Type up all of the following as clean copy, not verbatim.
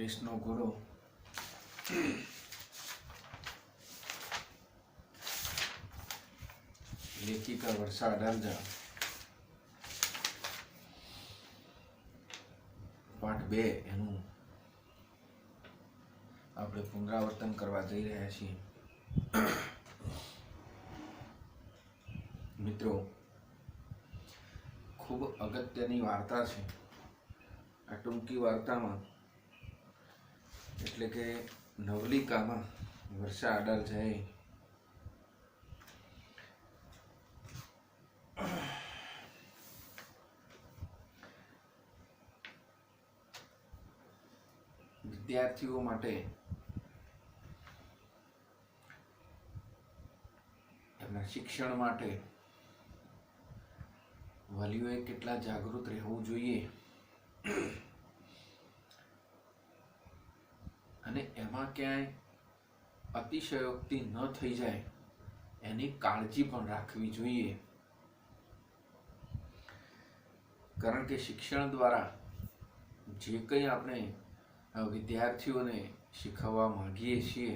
રેસનો ઘોડો લેખિકા વર્ષા અડાલજા પાઠ 2 એનું આપણે પુનરાવર્તન કરવા જઈ રહ્યા છીએ. મિત્રો, ખૂબ અગત્યની વાર્તા છે. આ ટૂંકી વાર્તામાં એટલે કે નવલિકામાં વર્ષા અડાલજાએ વિદ્યાર્થીઓ માટે એમના શિક્ષણ માટે વાલીઓએ કેટલા જાગૃત રહેવું જોઈએ અને એમાં ક્યાંય અતિશયોક્તિ ન થઈ જાય એની કાળજી પણ રાખવી જોઈએ. કારણ કે શિક્ષણ દ્વારા જે કંઈ આપણે વિદ્યાર્થીઓને શીખવવા માંગીએ છીએ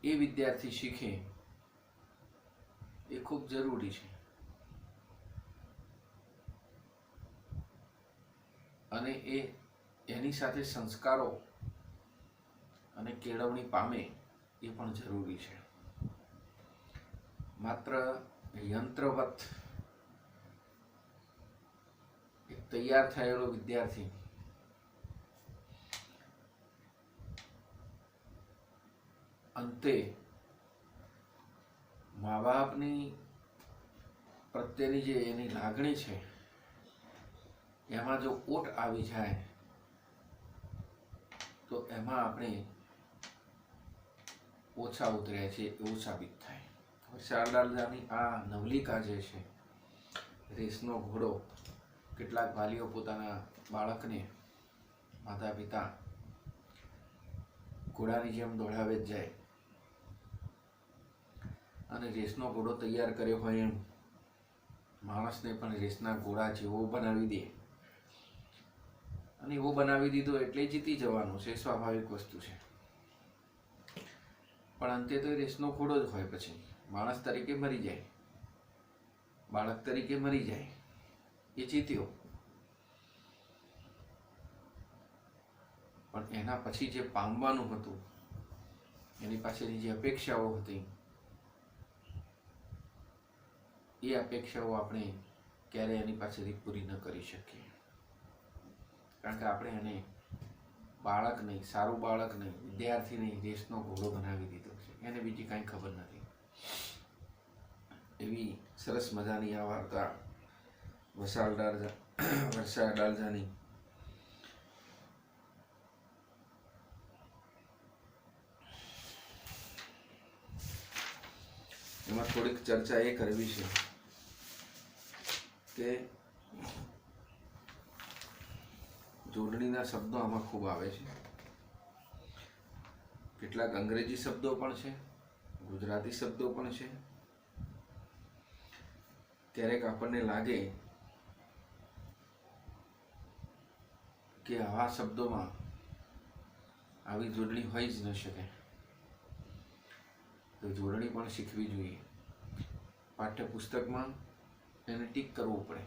એ વિદ્યાર્થી શીખે એ ખૂબ જરૂરી છે. અને એની સાથે સંસ્કારો અને કેળવણી પામે એ પણ જરૂરી છે. માત્ર યંત્રવત એક તૈયાર થયેલો વિદ્યાર્થી અંતે મા બાપની પ્રત્યેની જે એની લાગણી છે એમાં જો ઓટ આવી જાય તો એમાં આપણે ઓછા ઉતર્યા છે એવું સાબિત થાય. વર્ષા અડાલજાની આ નવલિકા જે છે, રેસનો ઘોડો, કેટલાક વાલીઓ પોતાના બાળકને, માતા પિતા ઘોડાની જેમ દોડાવે જ જાય અને રેસનો ઘોડો તૈયાર કર્યો હોય એમ માણસને પણ રેસના ઘોડા જેવો બનાવી દે અને એવો બનાવી દીધો એટલે જીતી જવાનું છે, સ્વાભાવિક વસ્તુ છે. પણ અંતે તો રેસનો ઘોડો જ હોય. પછી માણસ તરીકે મરી જાય, બાળક તરીકે મરી જાય, એ જીત્યો. પણ એના પછી જે પામવાનું હતું, એની પાસેની જે અપેક્ષાઓ હતી, એ અપેક્ષાઓ આપણે ક્યારેય એની પાસેથી પૂરી ન કરી શકીએ. કારણ કે આપણે એને બાળક નહીં, સારું બાળક નહીં, વિદ્યાર્થી નહીં, રેસનો ઘોડો બનાવી દીધો છે. એને બીજી કાંઈ ખબર નથી. એવી સરસ મજાની આ વાર્તા વર્ષા અડાલજાની એમાં થોડીક ચર્ચા એ કરવી છે કે જોડણીના શબ્દો આમાં ખૂબ આવે છે. કેટલાક અંગ્રેજી શબ્દો પણ છે, ગુજરાતી શબ્દો પણ છે. ક્યારેક આપણને લાગે કે આવા શબ્દોમાં આવી જોડણી હોઈ જ ન શકે, તો જોડણી પણ શીખવી જોઈએ. પાઠ્યપુસ્તકમાં એને ટીક કરવું પડે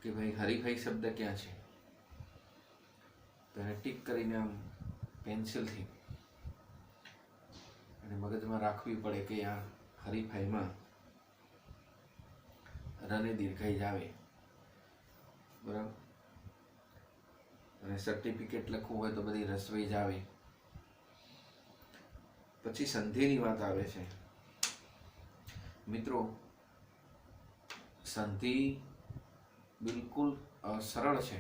કે ભાઈ હરીફાઈ શબ્દ ક્યાં છે, તો એને ટીક કરીને આમ પેન્સિલથી અને મગજમાં રાખવી પડે કે આ હરીફાઈમાં રને દીર્ઘાઈ જ આવે, બરાબર. અને સર્ટિફિકેટ લખવું હોય તો બધી રસવાઈ જ આવે. પછી સંધિની વાત આવે છે. મિત્રો, સંધિ બિલકુલ સરળ છે,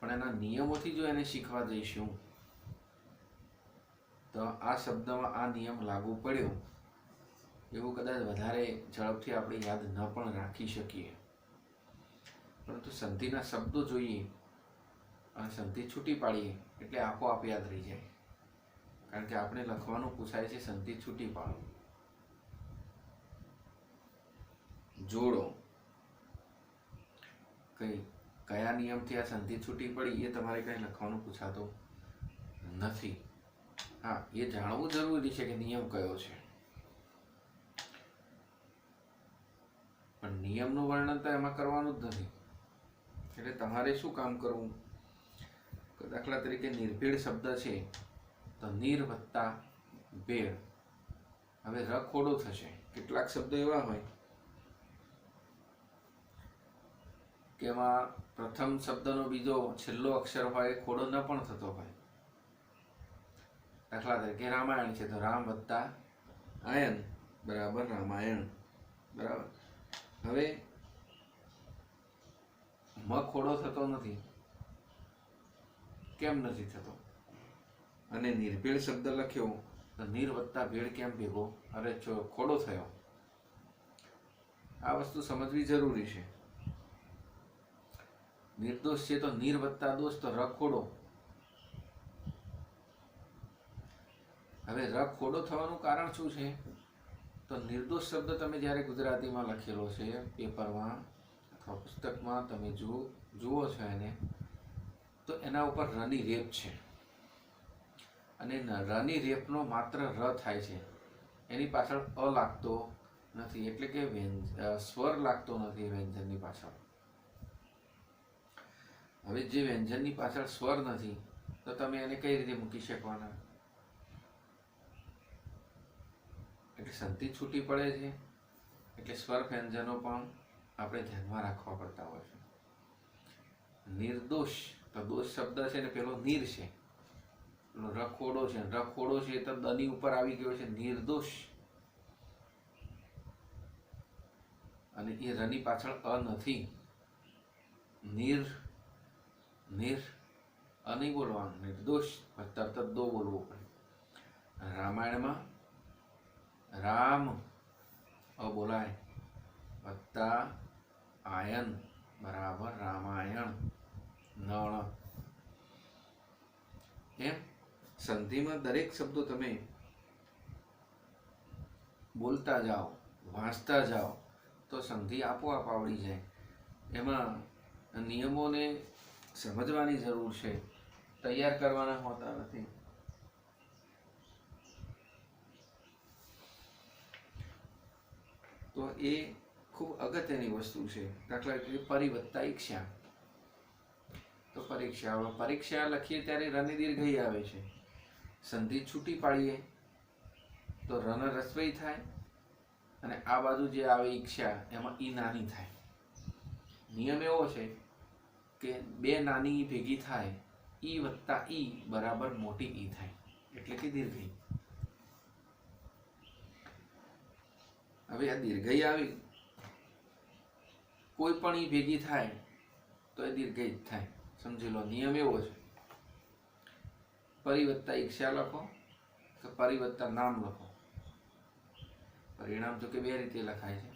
પણ એના નિયમોથી જો એને શીખવા જઈશું તો આ શબ્દમાં આ નિયમ લાગુ પડ્યો એવું કદાચ વધારે ઝડપથી આપણે યાદ ન પણ રાખી શકીએ. પરંતુ સંધિના શબ્દો જોઈએ અને સંધિ છૂટી પાડીએ એટલે આપોઆપ યાદ રહી જાય. કારણ કે આપણે લખવાનું પૂછાય છે સંધિ છૂટી પાડો. જોડો, કઈ કયા નિયમથી આ સંધિ છૂટી પડી એ તમારે કંઈ લખવાનું પૂછાતું નથી. હા, એ જાણવું જરૂરી છે કે નિયમ કયો છે, પણ નિયમનું વર્ણન તો એમાં કરવાનું જ નથી. એટલે તમારે શું કામ કરવું, દાખલા તરીકે નિર્ભેળ શબ્દ છે તો નીર વત્તા ભેળ. હવે ર ખોડો થશે. કેટલાક શબ્દો એવા હોય કે એમાં પ્રથમ શબ્દનો બીજો છેલ્લો અક્ષર હોય એ ખોડો ન પણ થતો હોય. દાખલા તરીકે રામાયણ છે તો રામ વત્તા આયન બરાબર રામાયણ, બરાબર. હવે મ ખોડો થતો નથી. કેમ નથી થતો? અને નિર્ભેળ શબ્દ લખ્યો તો નીર વત્તા ભેળ કેમ ભેગો અરે ખોડો થયો? આ વસ્તુ સમજવી જરૂરી છે. નિર્દોષ છે તો નીર વત્તા દોષ તો ર ખોડો. હવે ર ખોડો થવાનું કારણ શું છે? તો નિર્દોષ શબ્દ તમે જ્યારે ગુજરાતીમાં લખેલો છે પેપરમાં અથવા પુસ્તકમાં તમે જુઓ છો એને, તો એના ઉપર રની રેપ છે. અને રની રેપનો માત્ર ર થાય છે, એની પાછળ અ લાગતો નથી. એટલે કે સ્વર લાગતો નથી વ્યંજનની પાછળ. હવે જે વ્યંજનની પાછળ સ્વર નથી તો તમે એને કઈ રીતે મૂકી શકવાના? એટલે સંધિ છૂટી પડે છે એટલે સ્વર વ્યંજનો પણ આપણે ધ્યાનમાં રાખવા પડતા હોય છે. નિર્દોષ તો દોષ શબ્દ છે ને પેલો નીર છે, પેલો રખોડો છે. રખોડો છે તો દની ઉપર આવી ગયો છે નિર્દોષ, અને એ રની પાછળ અ નથી. નિર નિર નહીં બોલવાનું, નિર્દોષ તરત જ દો બોલવો પડે. રામાયણમાં રામ અ બોલાય વત્તા આયન બરાબર રામાયણ નળ. એમ સંધિમાં દરેક શબ્દો તમે બોલતા જાઓ, વાંચતા જાઓ તો સંધિ આપોઆપ આવડી જાય. એમાં નિયમોને સમજવાની જરૂર છે, તૈયાર કરવાના હોતા નથી. તો એ ખૂબ અગત્યની વસ્તુ છે. દાખલા તરીકે પરિ વત્તા ઈક્ષા, તો પરીક્ષા. પરીક્ષા લખીએ ત્યારે રની દીર્ઘઈ આવે છે. સંધિ છૂટી પાડીએ તો રન રસ્વઈ થાય, અને આ બાજુ જે આવે ઈક્ષા એમાં ઈ નાની થાય. નિયમ એવો છે કે બે નાની ભેગી થાય, ઈ વત્તા ઈ બરાબર મોટી ઈ થાય, એટલે કે દીર્ઘઈ. હવે આ દીર્ઘઈ આવી, કોઈ પણ ઈ ભેગી થાય તો એ દીર્ઘઈ જ થાય. સમજી લો, નિયમ એવો છે. પરિવત્તા ઈક્ષા લખો કે પરિવત્તા નામ લખો, પરિણામ તો કે બે રીતે લખાય છે,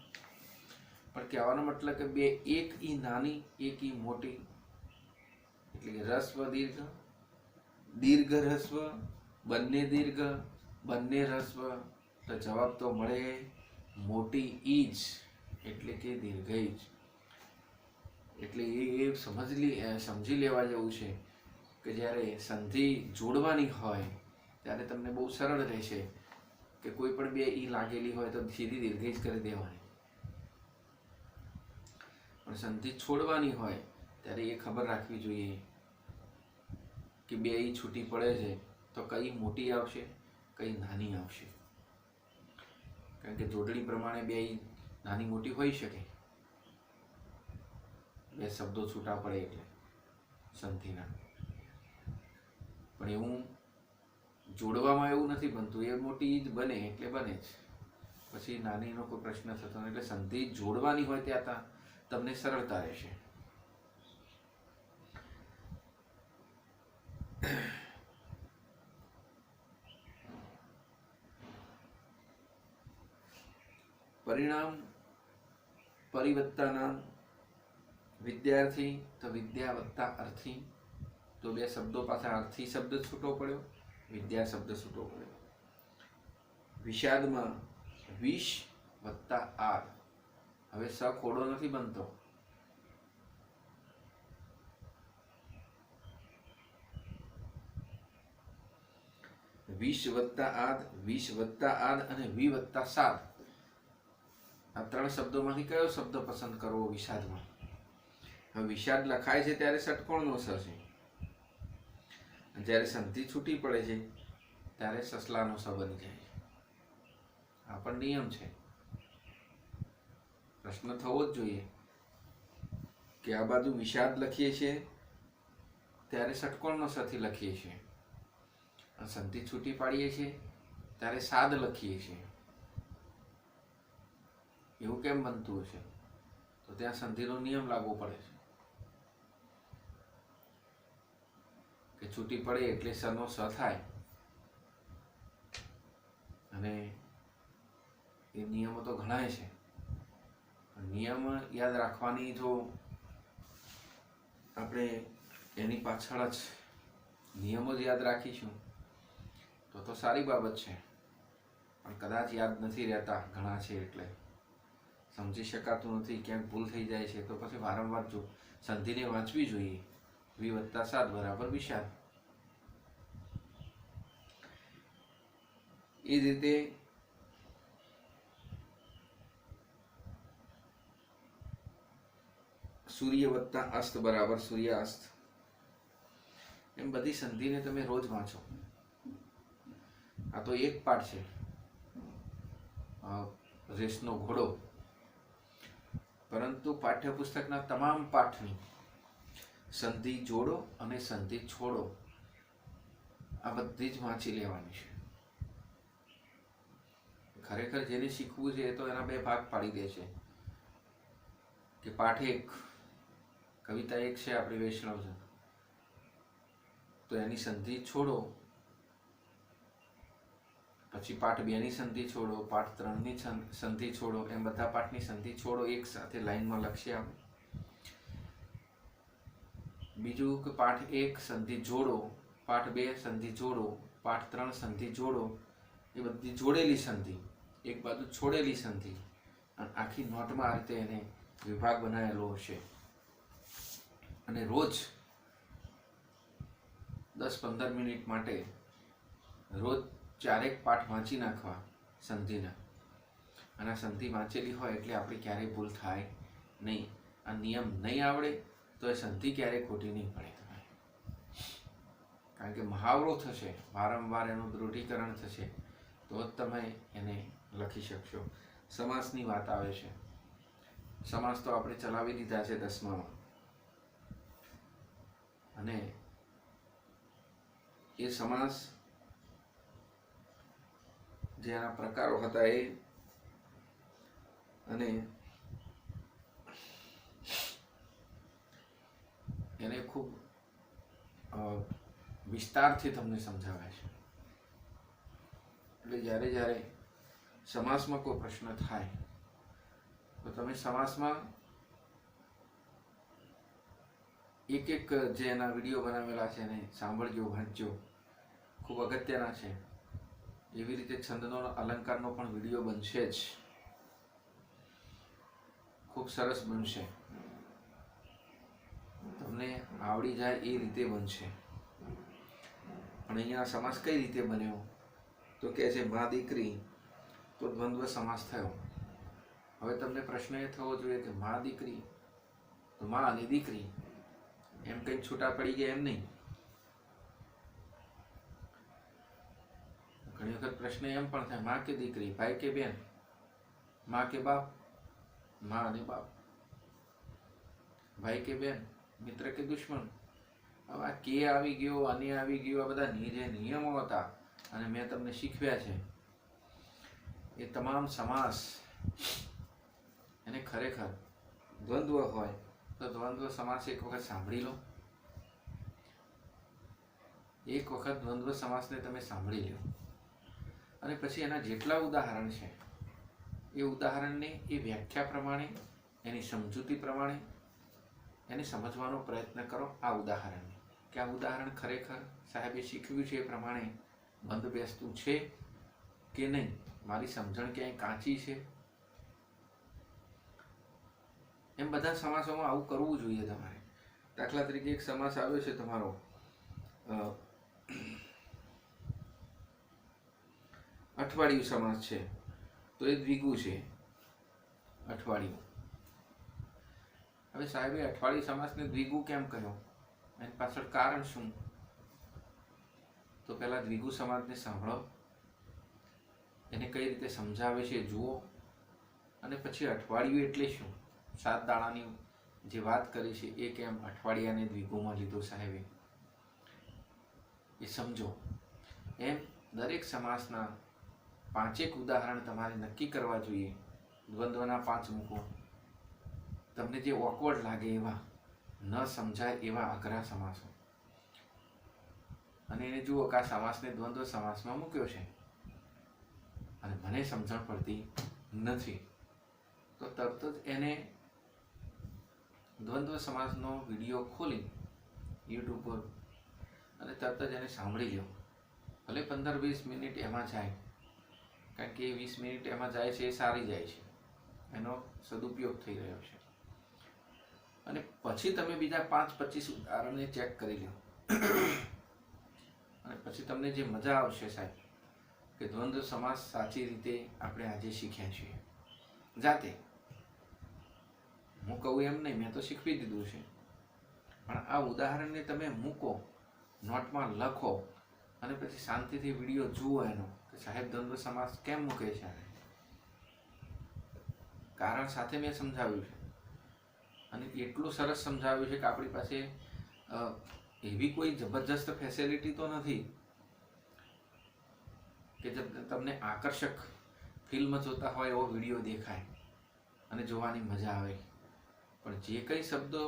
પણ કહેવાનો મતલબ કે બે, એક ઈ નાની એક ઈ મોટી. એટલે કે રસ્વ દીર્ઘ, દીર્ઘ રસ્વ, બંને દીર્ઘ બંને રસ્વ, તો જવાબ તો મળે મોટી ઈ જ, એટલે કે દીર્ઘઈ જ. એટલે એ સમજી લેવા જેવું છે કે જ્યારે સંધિ જોડવાની હોય ત્યારે તમને બહુ સરળ રહેશે કે કોઈ પણ બે ઈ લાગેલી હોય તો સીધી દીર્ઘઈ જ કરી દેવાની. પણ સંધિ છોડવાની હોય ત્યારે એ ખબર રાખવી જોઈએ કે બે ઈ છૂટી પડે છે તો કઈ મોટી આવશે કઈ નાની આવશે. કારણ કે જોડણી પ્રમાણે બે ઈ નાની મોટી હોઈ શકે, બે શબ્દો છૂટા પડે એટલે સંધિના. પણ એવું જોડવામાં એવું નથી બનતું, એ મોટી જ બને એટલે બને જ, પછી નાનીનો કોઈ પ્રશ્ન થતો નથી. એટલે સંધિ જોડવાની હોય ત્યાં તમને સરળતા રહેશે. પરિણામ પરિવત્તાના વિદ્યાર્થી તો વિદ્યા વત્તા અર્થી, તો બે શબ્દો પાછા અર્થી શબ્દ છૂટો પડ્યો, વિદ્યા શબ્દ છૂટો પડ્યો. વિષાદમાં વિષ વત્તા આદ. હવે સ ખોડો નથી બનતો, વિષ વત્તા આદ, વિષ વત્તા આદ અને વી વત્તા સાદ, આ ત્રણ શબ્દોમાંથી કયો શબ્દ પસંદ કરવો વિષાદમાં? હવે વિષાદ લખાય છે ત્યારે ષટકોણનો સ છે, જ્યારે સંધિ છૂટી પડે છે ત્યારે સસલાનો સ બની જાય છે. આ પણ નિયમ છે. પ્રશ્ન થવો જ જોઈએ કે આ બાજુ વિષાદ લખીએ છીએ ત્યારે ષટકોણનો સથી લખીએ છીએ, સંધિ છૂટી પાડીએ છીએ ત્યારે સાદ લખીએ છીએ. એવું કેમ બનતું હશે? તો ત્યાં સંધિનો નિયમ લાગુ પડે છે કે છૂટી પડે એટલે સનો સ થાય, અને એ નિયમો તો ઘણા છે. નિયમ યાદ રાખવાની જો આપણે એની પાછળ જ નિયમો જ યાદ રાખીશું તો સારી બાબત છે, પણ કદાચ યાદ નથી રહેતા, ઘણા છે એટલે સમજી શકાતું નથી, ક્યાંક ભૂલ થઈ જાય છે, તો પછી વારંવાર જો સંધિને વાંચવી જોઈએ. વી વત્તા સાત બરાબર વિષાદ. એ જ રીતે સૂર્ય વત્તા અસ્ત બરાબર સૂર્યાસ્ત. એમ બધી સંધિને તમે રોજ વાંચો. આ તો એક પાઠ છે, રેસનો ઘોડો, પરંતુ પાઠ્યપુસ્તકના તમામ પાઠની સંધિ જોડો અને સંધિ છોડો આ બધી જ વાંચી લેવાની છે. ખરેખર જેને શીખવું છે એ તો એના બે ભાગ પાડી દે છે કે પાઠ એક, કવિતા એક છે આપણી વૈષ્ણવ છે, તો એની સંધિ છોડો, પછી પાઠ 2 ની સંધિ છોડો, પાઠ 3 ની સંધિ છોડો, એમ બધા પાઠની સંધિ છોડો, એક સાથે લાઈનમાં લખશે આપણે. બીજું કે પાઠ 1 સંધિ જોડો, પાઠ 2 સંધિ જોડો, પાઠ 3 સંધિ જોડો. એ બધી જોડેલી સંધિ, એક બાજુ છોડેલી સંધિ, અને આખી નોટમાં આ રીતે એને વિભાગ બનાવેલો હશે. અને રોજ 10-15 મિનિટ માટે રોજ 4 પાઠ વાંચી નાખવા સંધિના. અને સંધિ વાંચેલી હોય એટલે આપણી ક્યારેય ભૂલ થાય નહીં. આ નિયમ નહીં આવડે તો એ સંધિ ક્યારેય ખોટી નહીં પડે, કારણ કે મહાવરો થશે, વારંવાર એનું દૃઢીકરણ થશે, તો જ તમે એને લખી શકશો. સમાસની વાત આવે છે. સમાસ તો આપણે ચલાવી દીધા છે 10મામાં, અને એ સમાસ જે એના પ્રકારો હતા એ, અને એને ખૂબ વિસ્તારથી તમને સમજાવાય છે. એટલે જ્યારે જ્યારે સમાસમાં કોઈ પ્રશ્ન થાય તો તમે સમાસમાં એક જે એના વિડીયો બનાવેલા છે એને સાંભળજો, વાંચજો, ખૂબ અગત્યના છે. એવી રીતે છંદનો અલંકારનો પણ વિડીયો બનશે જ, ખૂબ સરસ બનશે, તમને આવડી જાય એ રીતે બનશે. પણ અહીંયા સમાસ કઈ રીતે બન્યો તો કહે છે મા દીકરી, તો દ્વંદ્વ સમાસ થયો. હવે તમને પ્રશ્ન એ થવો જોઈએ કે મા દીકરી, તો મા અને દીકરી એમ કંઈ છૂટા પડી ગયા એમ નહીં. ઘણી વખત પ્રશ્ન એમ પણ થાય મા કે દીકરી, ભાઈ કે બેન, મા કે બાપ, મા અને બાપ, ભાઈ કે બેન, મિત્ર કે દુશ્મન. હવે આ કે આવી ગયો, અને આવી ગયો, આ બધા જે નિયમો હતા અને મેં તમને શીખવ્યા છે, એ તમામ સમાસ એને ખરેખર દ્વંદ્વ હોય તો દ્વંદ્વ સમાસ એક વખત સાંભળી લો. એક વખત દ્વંદ્વ સમાસને તમે સાંભળી લો, અને પછી એના જેટલા ઉદાહરણ છે એ ઉદાહરણને એ વ્યાખ્યા પ્રમાણે, એની સમજૂતી પ્રમાણે એને સમજવાનો પ્રયત્ન કરો. આ ઉદાહરણને કે આ ઉદાહરણ ખરેખર સાહેબે શીખવ્યું છે એ પ્રમાણે બંધ બેસતું છે કે નહીં, મારી સમજણ ક્યાંય કાચી છે. એમ બધા સમાસોમાં આવું કરવું જોઈએ તમારે. દાખલા તરીકે એક સમાસ આવ્યો છે તમારો અઠવાડિયું સમાસ છે તો એ દ્વિગુ છે, અઠવાડિયું. હવે સાહેબે અઠવાડિયું સમાસને દ્વિગુ કેમ કહ્યો, એની પાછળ કારણ શું? તો પહેલા દ્વિગુ સમાસને સાંભળો, એને કઈ રીતે સમજાવે છે જુઓ, અને પછી અઠવાડિયું એટલે શું, 7 દાડાની જે વાત કરી છે એ કેમ અઠવાડિયાને દ્વિગુમાં લીધો સાહેબે, એ સમજો. એમ દરેક સમાસના 5 ઉદાહરણ તમારે નક્કી કરવા જોઈએ. દ્વંદ્વના 5 મૂકો, તમને જે ઓકવર્ડ લાગે એવા, ન સમજાય એવા અઘરા સમાસો, અને એને જુઓ કે આ સમાસને દ્વંદ્વ સમાસમાં મૂક્યો છે અને મને સમજણ પડતી નથી, તો તરત જ એને દ્વંદ્વ સમાસનો વિડીયો ખોલી યુટ્યુબ પર અને તરત જ એને સાંભળી લો. ભલે 15-20 મિનિટ એમાં જાય, કારણ કે 20 મિનિટ એમાં જાય છે એ સારી જાય છે, એનો સદુપયોગ થઈ રહ્યો છે. અને પછી તમે બીજા 5-25 ઉદાહરણને ચેક કરી લો, અને પછી તમને જે મજા આવશે સાહેબ, કે દ્વંદ્વ સમાસ સાચી રીતે આપણે આજે શીખ્યા છીએ જાતે. હું કહું એમ નહીં, મેં તો શીખવી દીધું છે, પણ આ ઉદાહરણને તમે મૂકો, નોટમાં લખો, અને પછી શાંતિથી વિડીયો જુઓ એનો, કે સાહેબ દ્વંદ્વ સમાસ કેમ મૂકે છે, કારણ સાથે મેં સમજાવ્યું છે. અને એટલું સરસ સમજાવ્યું છે કે આપણી પાસે એવી કોઈ જબરજસ્ત ફેસિલિટી તો નથી કે તમને આકર્ષક ફિલ્મ જોતા હોય એવો વિડીયો દેખાય અને જોવાની મજા આવે, પણ જે કંઈ શબ્દો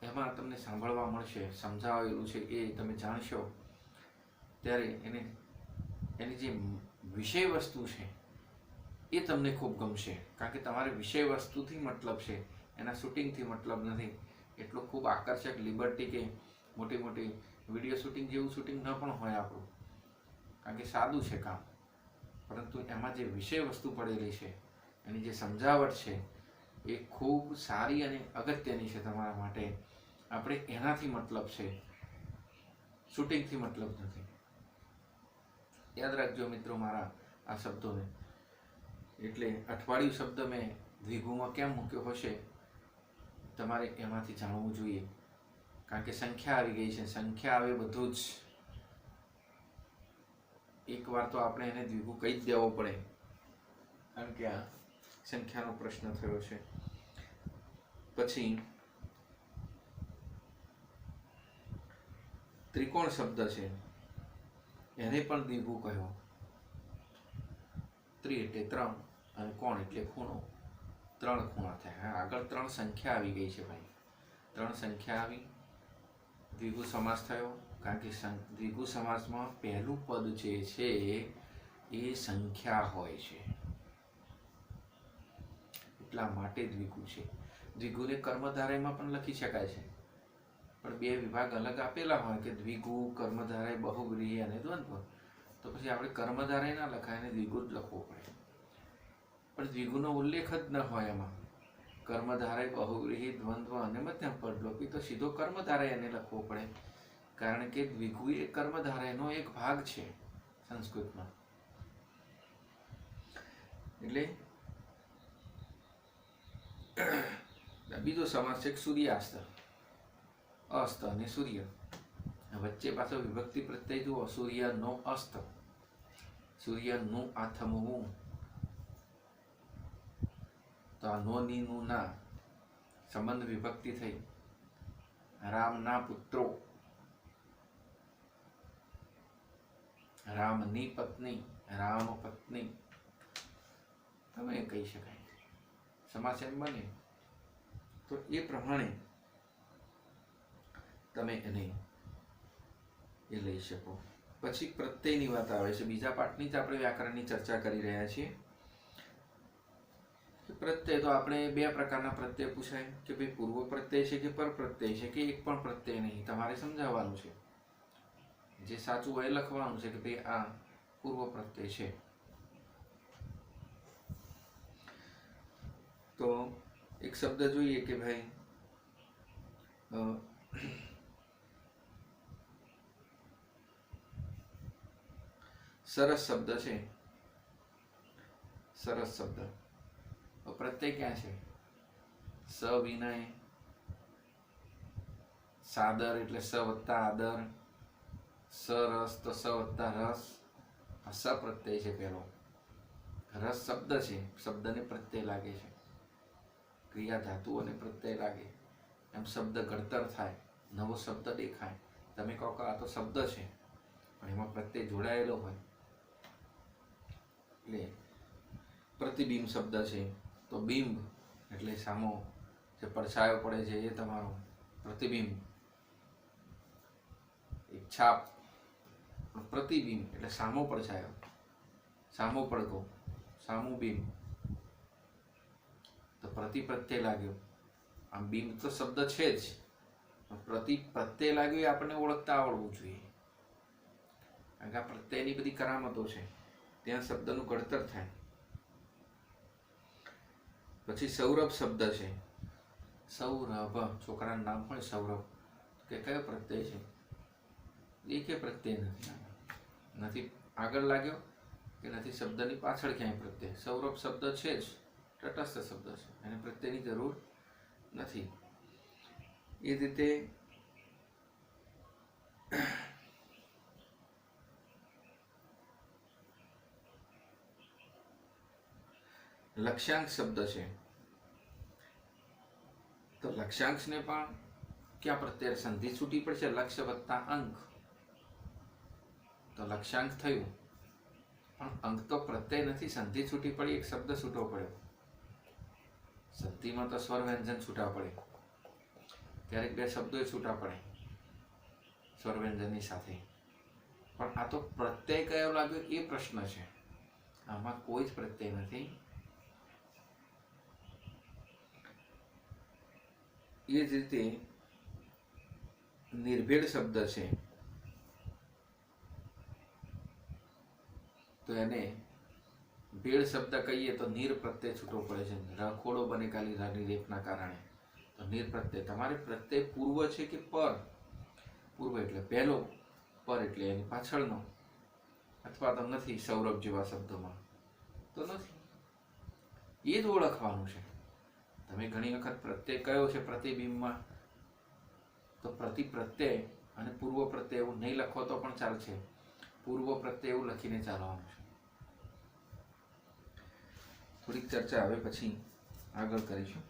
એમાં તમને સાંભળવા મળશે, સમજાવેલું છે, એ તમે જાણશો ત્યારે એની જે વિષય વસ્તુ છે એ તમને ખૂબ ગમશે, કારણ કે તમારે વિષય વસ્તુથી મતલબ છે, એના શૂટિંગથી મતલબ નથી. એટલું ખૂબ આકર્ષક લિબર્ટી કે મોટી મોટી વિડીયો શૂટિંગ જેવું શૂટિંગ ન પણ હોય આપણું, કારણ કે સાદું છે કામ, પરંતુ એમાં જે વિષય વસ્તુ પડેલી છે, એની જે સમજાવટ છે એ ખૂબ સારી અને અગત્યની છે તમારા માટે. આપણે એનાથી મતલબ છે, શૂટિંગથી મતલબ નથી. યાદ રાખજો મિત્રો મારા આ શબ્દોને. એટલે અઠવાડિયું શબ્દ મેં દ્વિગુમાં કેમ મૂક્યો હશે, તમારે એમાંથી જાણવું જોઈએ, કારણ કે સંખ્યા આવી ગઈ છે. સંખ્યા આવે બધું જ, એકવાર તો આપણે એને દ્વિગુ કહી જ દેવો પડે, કારણ કે આ સંખ્યાનો પ્રશ્ન થયો છે. પછી ત્રિકોણ શબ્દ છે, એને પણ દ્વિગુ કહ્યો. ત્રિ એટલે 3 અને કોણ એટલે ખૂણો, 3 ખૂણા થયા. આગળ 3 સંખ્યા આવી ગઈ છે ભાઈ, 3 સંખ્યા આવી, દ્વિગુ સમાસ થયો. કારણ કે દ્વિગુ સમાસમાં પહેલું પદ જે છે એ સંખ્યા હોય છે, એટલા માટે દ્વિગુ છે. દ્વિગુને કર્મધારયમાં પણ લખી શકાય છે, પણ 2 વિભાગ અલગ આપેલા હોય કે દ્વિગુ, કર્મધારય, બહુવ્રીહી અને દ્વંદ્વ, તો પછી આપણે કર્મધારય ના લખાય અને દ્વિગુ જ લખવું પડે. પણ દ્વિગુનો ઉલ્લેખ જ ન હોય એમાં, કર્મધારય, બહુવ્રીહી, દ્વંદ્વ અને મધ્યમ પદ લોપી, તો સીધો કર્મધારય એને લખવો પડે, કારણ કે દ્વિગુ એ કર્મધારયનો એક ભાગ છે સંસ્કૃતમાં. એટલે બીજો સમાસ છે સૂર્યાસ્ત, અસ્ત અને સૂર્ય. વચ્ચે પાછો વિભક્તિ પ્રત્યય જુઓ, સૂર્યનો અસ્ત, સૂર્યનું આથમવું, તો આ નો ની નું ના સંબંધ વિભક્તિ થઈ. રામના પુત્રો, રામની પત્ની, રામ પત્ની, તમે કહી શકાય. સમાસ એમ બને તો એ પ્રમાણે તમે એને એ લઈ શકો. પછી પ્રત્યયની વાત આવે છે. બીજા પાઠની જ આપણે વ્યાકરણની ચર્ચા કરી રહ્યા છીએ. પ્રત્યય તો આપણે 2 પ્રકારના પ્રત્યય પૂછાય કે ભાઈ પૂર્વ પ્રત્યય છે કે પર પ્રત્યય છે, કે એક પણ પ્રત્યય નહીં. તમારે સમજાવવાનું છે, જે સાચું હોય લખવાનું છે કે ભાઈ આ પૂર્વ પ્રત્યય છે. તો એક શબ્દ જોઈએ કે ભાઈ સરસ શબ્દ છે, સરસ શબ્દ. પ્રત્યય ક્યાં છે? સ વિનય, સાદર એટલે સ વત્તા આદર, સરસ તો સ વત્તા રસ. આ સ પ્રત્યય છે પહેલો. રસ શબ્દ છે, શબ્દને પ્રત્યય લાગે છે, ક્રિયા ધાતુઓને પ્રત્યય લાગે, એમ શબ્દ ઘડતર થાય, નવો શબ્દ દેખાય. તમે કહો કે આ તો શબ્દ છે પણ એમાં પ્રત્યય જોડાયેલો હોય એટલે પ્રતિબિંબ શબ્દ છે. તો બિંબ એટલે સામો જે પડછાયો પડે છે એ તમારો પ્રતિબિંબ. એક છાપ, પ્રતિબિંબ એટલે સામો પડછાયો, સામો પડઘો, સામું બિંબ. તો પ્રતિ પ્રત્યય લાગ્યો. આમ બિંબ તો શબ્દ છે જ, પ્રતિ પ્રત્યય લાગ્યો એ આપણને ઓળખતા આવડવું જોઈએ, કારણ કે આ પ્રત્યયની બધી કરામતો છે, ત્યાં શબ્દનું ઘડતર થાય. પછી સૌરભ શબ્દ છે. સૌરભ, છોકરાનું નામ હોય સૌરભ, કે કયો પ્રત્યય છે? એ કે પ્રત્યય નથી આગળ લાગ્યો કે નથી શબ્દની પાછળ ક્યાંય પ્રત્યય. સૌરભ શબ્દ છે જ, તટસ્થ શબ્દ છે, એને પ્રત્યયની જરૂર નથી. એ રીતે લક્ષ્યાંક શબ્દ છે. તો લક્ષ્યાંકને પણ ક્યાં પ્રત્યય સંધિ છૂટી પડશે? લક્ષ્ય વત્તા અંક, તો લક્ષ્યાંક થયું. પણ અંક તો પ્રત્યય નથી, સંધિ છૂટી પડી, એક શબ્દ છૂટો પડ્યો. સંધિમાં તો સ્વર વ્યંજન છૂટા પડે, ક્યારેક બે શબ્દો છૂટા પડે સ્વર વ્યંજનની સાથે. પણ આ તો પ્રત્યય કયો લાગ્યો એ પ્રશ્ન છે. આમાં કોઈ જ પ્રત્યય નથી. એ જ રીતે નિર્ભેળ શબ્દ છે. તો એને ભેળ શબ્દ કહીએ તો નીર પ્રત્યય છૂટો પડે છે. રખોડો બને ખાલી રાની રેખના કારણે. તો નીર પ્રત્યય. તમારે પ્રત્યય પૂર્વ છે કે પર? પૂર્વ એટલે પહેલો, પર એટલે એની પાછળનો, અથવા તો નથી સૌરભ જેવા શબ્દોમાં તો નથી. એ જ ઓળખવાનું છે. તમે ઘણી વખત પ્રત્યય કયો છે પ્રતિબિંબમાં, તો પ્રતિ પ્રત્યય અને પૂર્વ પ્રત્યય એવું નહીં લખો તો પણ ચાલશે. પૂર્વ પ્રત્યય એવું લખીને ચાલવાનું છે. થોડીક ચર્ચા હવે પછી આગળ કરીશું.